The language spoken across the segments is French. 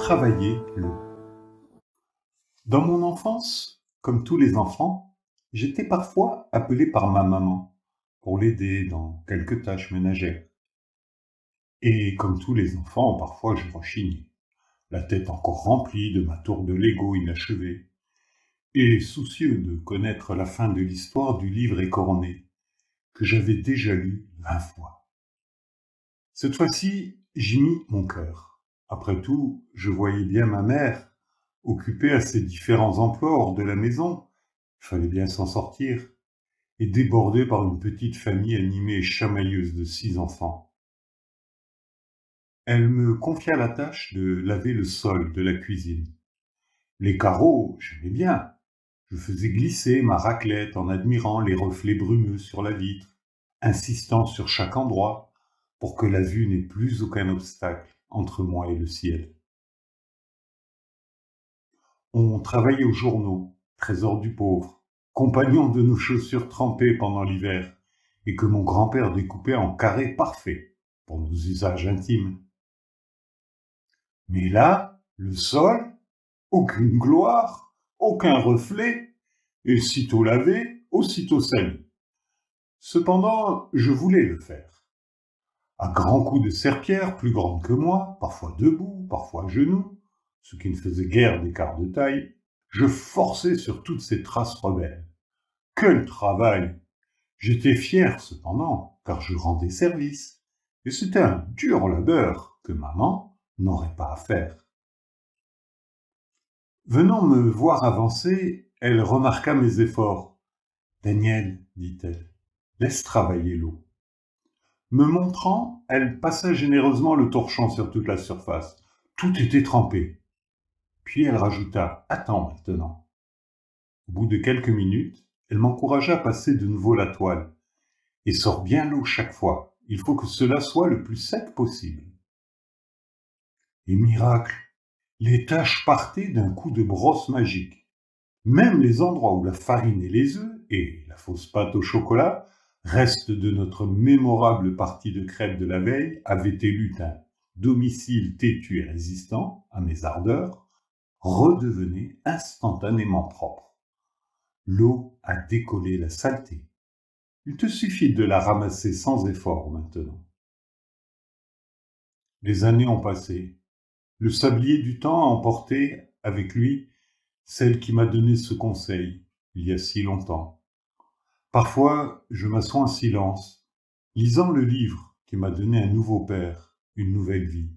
travailler l'eau. Dans mon enfance, comme tous les enfants, j'étais parfois appelé par ma maman pour l'aider dans quelques tâches ménagères. Et comme tous les enfants, parfois je rechignais, la tête encore remplie de ma tour de Lego inachevée, et soucieux de connaître la fin de l'histoire du livre écorné, que j'avais déjà lu 20 fois. Cette fois-ci, j'y mis mon cœur. Après tout, je voyais bien ma mère, occupée à ses différents emplois hors de la maison, il fallait bien s'en sortir, et débordée par une petite famille animée et chamailleuse de 6 enfants. Elle me confia la tâche de laver le sol de la cuisine. Les carreaux, j'aimais bien. Je faisais glisser ma raclette en admirant les reflets brumeux sur la vitre, insistant sur chaque endroit pour que la vue n'ait plus aucun obstacle entre moi et le ciel. On travaillait aux journaux, trésor du pauvre, compagnons de nos chaussures trempées pendant l'hiver, et que mon grand-père découpait en carrés parfaits pour nos usages intimes. Mais là, le sol, aucune gloire, aucun reflet, et sitôt lavé, aussitôt sali. Cependant, je voulais le faire. À grands coups de serpillère plus grande que moi, parfois debout, parfois à genoux, ce qui ne faisait guère d'écart de taille, je forçais sur toutes ces traces rebelles. Quel travail! J'étais fier cependant, car je rendais service, et c'était un dur labeur que maman n'aurait pas à faire. Venant me voir avancer, elle remarqua mes efforts. « Daniel, dit-elle, laisse travailler l'eau. » Me montrant, elle passa généreusement le torchon sur toute la surface. Tout était trempé. Puis elle rajouta « Attends maintenant. » Au bout de quelques minutes, elle m'encouragea à passer de nouveau la toile. « Et sors bien l'eau chaque fois. Il faut que cela soit le plus sec possible. » Et miracle, les taches partaient d'un coup de brosse magique. Même les endroits où la farine et les œufs, et la fausse pâte au chocolat, reste de notre mémorable partie de crêpes de la veille, avaient élu un domicile têtu et résistant à mes ardeurs, redevenait instantanément propre. L'eau a décollé la saleté. Il te suffit de la ramasser sans effort maintenant. Les années ont passé. Le sablier du temps a emporté, avec lui, celle qui m'a donné ce conseil, il y a si longtemps. Parfois, je m'assois en silence, lisant le livre qui m'a donné un nouveau père, une nouvelle vie.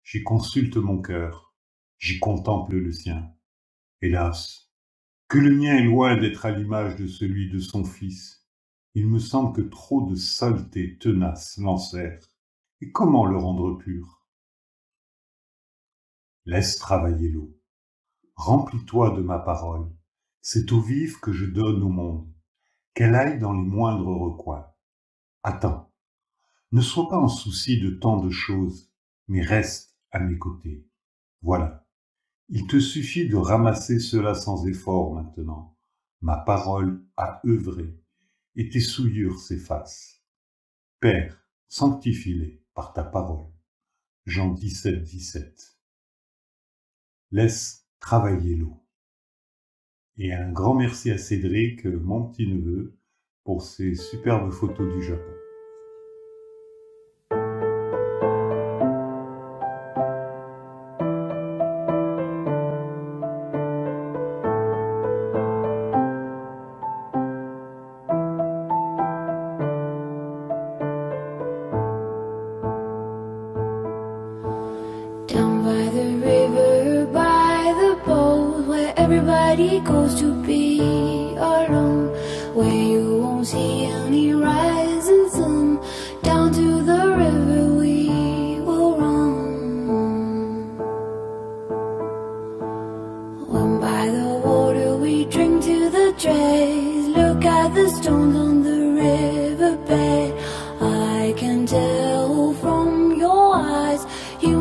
J'y consulte mon cœur, j'y contemple le sien. Hélas, que le mien est loin d'être à l'image de celui de son fils. Il me semble que trop de saleté tenace l'enserre. Et comment le rendre pur? Laisse travailler l'eau. Remplis-toi de ma parole. C'est eau vive que je donne au monde. Qu'elle aille dans les moindres recoins. Attends. Ne sois pas en souci de tant de choses, mais reste à mes côtés. Voilà. Il te suffit de ramasser cela sans effort maintenant. Ma parole a œuvré, et tes souillures s'effacent. Père, sanctifie-les par ta parole. Jean 17, 17. Laisse travailler l'eau. Et un grand merci à Cédric, mon petit-neveu, pour ses superbes photos du Japon. Down by the river, by the boat, where everybody goes to be alone, where you won't see any rising sun. Down to the river we will run. When by the water we drink to the dregs, look at the stones on the riverbed. I can tell from your eyes you